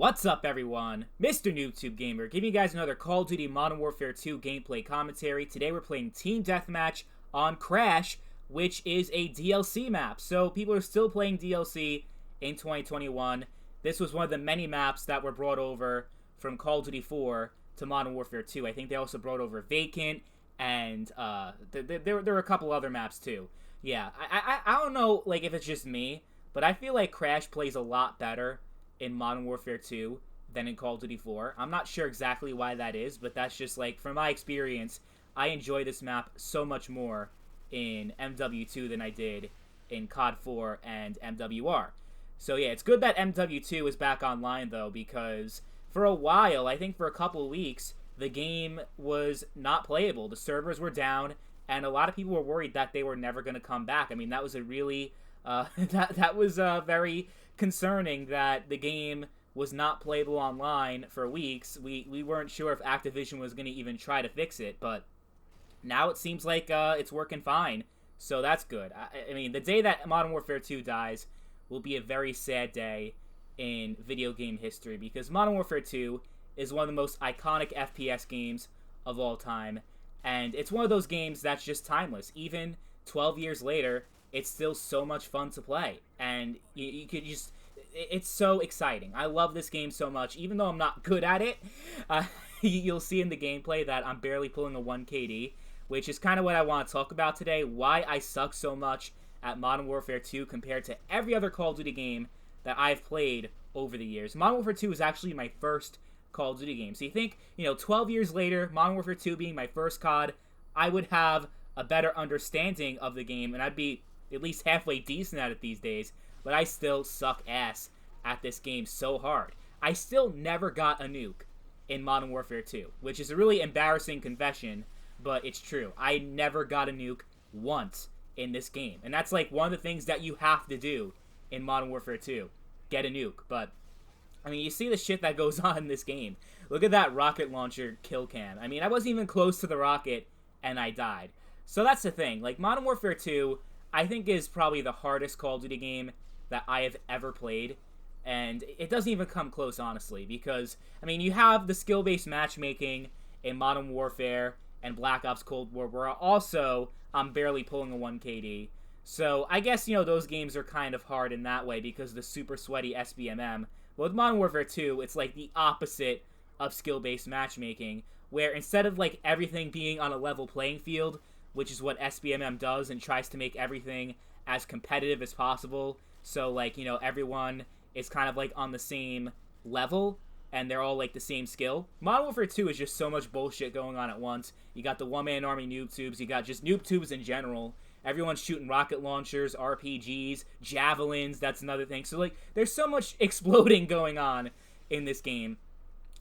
What's up, everyone? Mr. Noob Tube Gamer, giving you guys another Call of Duty Modern Warfare 2 gameplay commentary. Today we're playing Team Deathmatch on Crash, which is a DLC map. So people are still playing DLC in 2021. This was one of the many maps that were brought over from Call of Duty 4 to Modern Warfare 2. I think they also brought over Vacant, and there were a couple other maps too. Yeah, I don't know like if it's just me, but I feel like Crash plays a lot better in Modern Warfare 2 than in Call of Duty 4. I'm not sure exactly why that is, but that's just like, from my experience, I enjoy this map so much more in MW2 than I did in COD 4 and MWR. So yeah, it's good that MW2 is back online though, because for a while, I think for a couple of weeks, the game was not playable. The servers were down, and a lot of people were worried that they were never going to come back. I mean, that was a really that was very concerning that the game was not playable online for weeks. We weren't sure if Activision was going to even try to fix it, but now it seems like it's working fine, so that's good. I mean, the day that Modern Warfare 2 dies will be a very sad day in video game history, because Modern Warfare 2 is one of the most iconic FPS games of all time, and it's one of those games that's just timeless. Even 12 years later, it's still so much fun to play, and you could just, it's so exciting. I love this game so much, even though I'm not good at it. You'll see in the gameplay that I'm barely pulling a 1 KD, which is kind of what I want to talk about today, why I suck so much at Modern Warfare 2 compared to every other Call of Duty game that I've played over the years. Modern Warfare 2 is actually my first Call of Duty game. So you think, 12 years later, Modern Warfare 2 being my first COD, I would have a better understanding of the game, and I'd be at least halfway decent at it these days, but I still suck ass at this game so hard. I still never got a nuke in Modern Warfare 2, which is a really embarrassing confession, but it's true. I never got a nuke once in this game, and that's like one of the things that you have to do in Modern Warfare 2, get a nuke. But I mean, you see the shit that goes on in this game. Look at that rocket launcher kill cam. I mean, I wasn't even close to the rocket, and I died. So that's the thing. Like, Modern Warfare 2, I think, is probably the hardest Call of Duty game that I have ever played, and it doesn't even come close, honestly, because, I mean, you have the skill-based matchmaking in Modern Warfare and Black Ops Cold War, where also I'm barely pulling a 1 KD, so I guess, those games are kind of hard in that way because of the super sweaty SBMM. But with Modern Warfare 2, it's like the opposite of skill-based matchmaking, where instead of, like, everything being on a level playing field, which is what SBMM does and tries to make everything as competitive as possible, so, like, everyone is kind of, like, on the same level, and they're all, like, the same skill. Modern Warfare 2 is just so much bullshit going on at once. You got the one-man army noob tubes, you got just noob tubes in general. Everyone's shooting rocket launchers, RPGs, javelins, that's another thing. So, like, there's so much exploding going on in this game.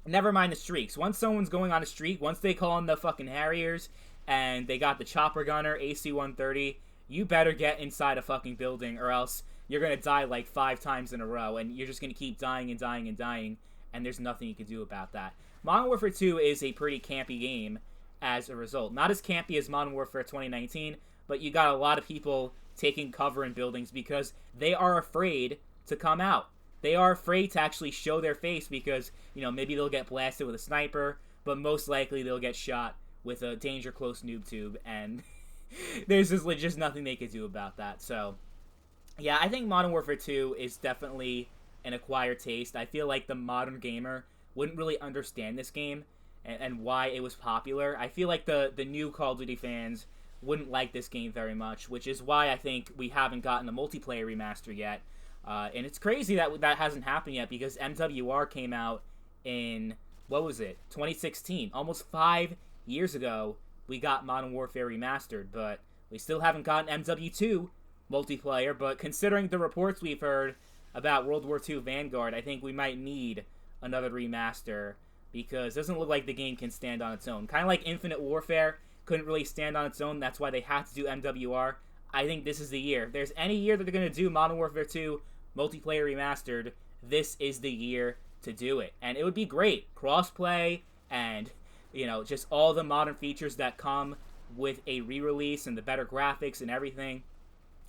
Never mind the streaks. Once someone's going on a streak, once they call on the fucking Harriers, and they got the chopper gunner, AC-130, you better get inside a fucking building, or else you're going to die like 5 times in a row, and you're just going to keep dying and dying and dying, and there's nothing you can do about that. Modern Warfare 2 is a pretty campy game as a result. Not as campy as Modern Warfare 2019, but you got a lot of people taking cover in buildings because they are afraid to come out. They are afraid to actually show their face because, maybe they'll get blasted with a sniper, but most likely they'll get shot with a danger close noob tube, and there's just nothing they could do about that. So, yeah, I think Modern Warfare 2 is definitely an acquired taste. I feel like the modern gamer wouldn't really understand this game and why it was popular. I feel like the new Call of Duty fans wouldn't like this game very much, which is why I think we haven't gotten a multiplayer remaster yet. And it's crazy that that hasn't happened yet, because MWR came out in, 2016. Almost 5 years ago, we got Modern Warfare Remastered, but we still haven't gotten MW2 Multiplayer. But considering the reports we've heard about World War II Vanguard, I think we might need another remaster, because it doesn't look like the game can stand on its own. Kind of like Infinite Warfare couldn't really stand on its own. That's why they had to do MWR. I think this is the year. If there's any year that they're going to do Modern Warfare 2 Multiplayer Remastered, this is the year to do it. And it would be great. Crossplay and, just all the modern features that come with a re-release and the better graphics and everything.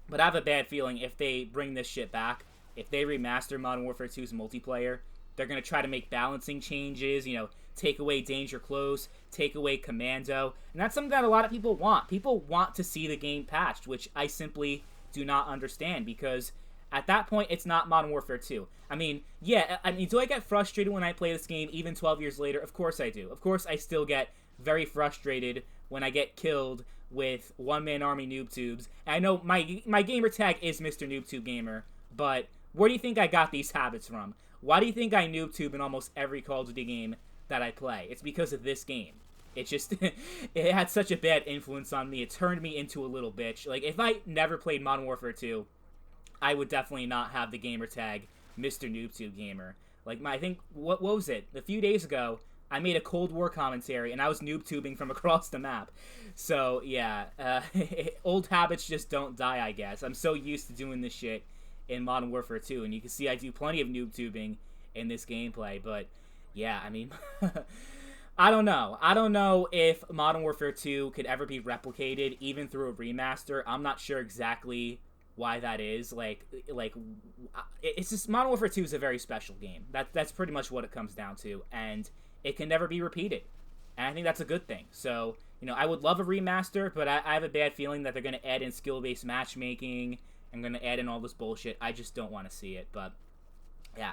But I have a bad feeling if they bring this shit back, if they remaster Modern Warfare 2's multiplayer, they're going to try to make balancing changes, you know, take away danger close, take away commando, and that's something that a lot of people want. People want to see the game patched, which I simply do not understand, because at that point, it's not Modern Warfare 2. I mean, yeah, I mean, do I get frustrated when I play this game even 12 years later? Of course I do. Of course I still get very frustrated when I get killed with one-man army noob tubes. And I know my gamer tag is Mr. Noob Tube Gamer, but where do you think I got these habits from? Why do you think I noob tube in almost every Call of Duty game that I play? It's because of this game. It just, it had such a bad influence on me. It turned me into a little bitch. Like, if I never played Modern Warfare 2, I would definitely not have the gamer tag Mr. Noob Tube Gamer. Like, I think, what was it? A few days ago, I made a Cold War commentary, and I was noob tubing from across the map. So, yeah, old habits just don't die, I guess. I'm so used to doing this shit in Modern Warfare 2, and you can see I do plenty of noob tubing in this gameplay, but, yeah, I mean, I don't know. I don't know if Modern Warfare 2 could ever be replicated, even through a remaster. I'm not sure exactly why that is. Like it's just, Modern Warfare 2 is a very special game. That's pretty much what it comes down to, and it can never be repeated, and I think that's a good thing. So, you know, I would love a remaster, but I have a bad feeling that they're going to add in skill-based matchmaking and going to add in all this bullshit. I just don't want to see it, but yeah,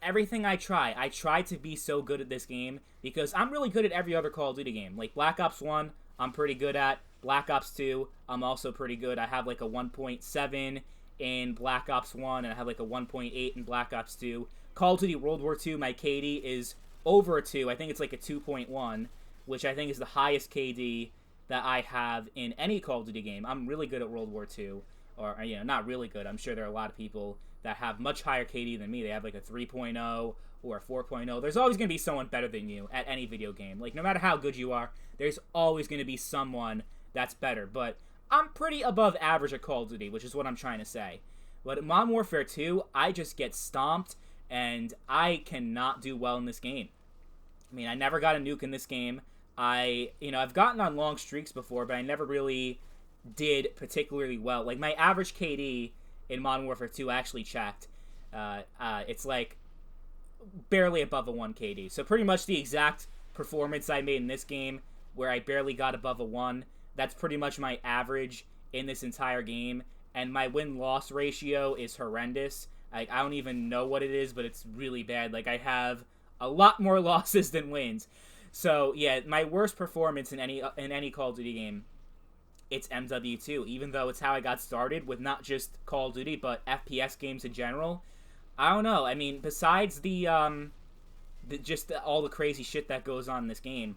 everything I try to be so good at this game, because I'm really good at every other Call of Duty game. Like, Black Ops 1, I'm pretty good at. Black Ops 2, I'm also pretty good. I have like a 1.7 in Black Ops 1, and I have like a 1.8 in Black Ops 2. Call of Duty World War 2, my KD is over a 2. I think it's like a 2.1, which I think is the highest KD that I have in any Call of Duty game. I'm really good at World War 2. Or, you know, not really good. I'm sure there are a lot of people that have much higher KD than me. They have like a 3.0 or a 4.0. There's always going to be someone better than you at any video game. Like, no matter how good you are, there's always going to be someone that's better. But I'm pretty above average at Call of Duty, which is what I'm trying to say. But at Modern Warfare 2, I just get stomped, and I cannot do well in this game. I mean, I never got a nuke in this game. I've gotten on long streaks before, but I never really did particularly well. Like, my average KD in Modern Warfare 2 actually checked. It's like barely above a 1 KD. So pretty much the exact performance I made in this game, where I barely got above a 1, that's pretty much my average in this entire game. And my win-loss ratio is horrendous. I don't even know what it is, but it's really bad. Like, I have a lot more losses than wins. So, yeah, my worst performance in any Call of Duty game, it's MW2, even though it's how I got started with not just Call of Duty, but FPS games in general. I don't know. I mean, besides all the crazy shit that goes on in this game,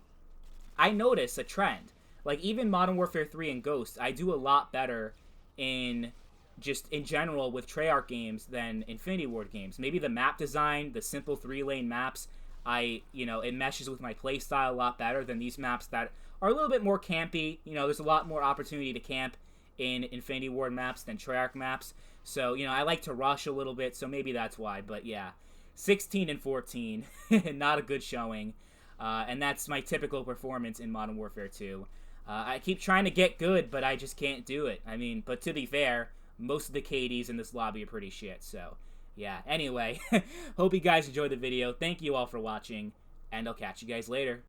I notice a trend. Like, even Modern Warfare 3 and Ghost, I do a lot better in general with Treyarch games than Infinity Ward games. Maybe the map design, the simple 3-lane maps, it meshes with my playstyle a lot better than these maps that are a little bit more campy. You know, there's a lot more opportunity to camp in Infinity Ward maps than Treyarch maps. So, you know, I like to rush a little bit, so maybe that's why. But yeah, 16 and 14, not a good showing. And that's my typical performance in Modern Warfare 2. I keep trying to get good, but I just can't do it. I mean, but to be fair, most of the KDs in this lobby are pretty shit, so yeah. Anyway, hope you guys enjoyed the video. Thank you all for watching, and I'll catch you guys later.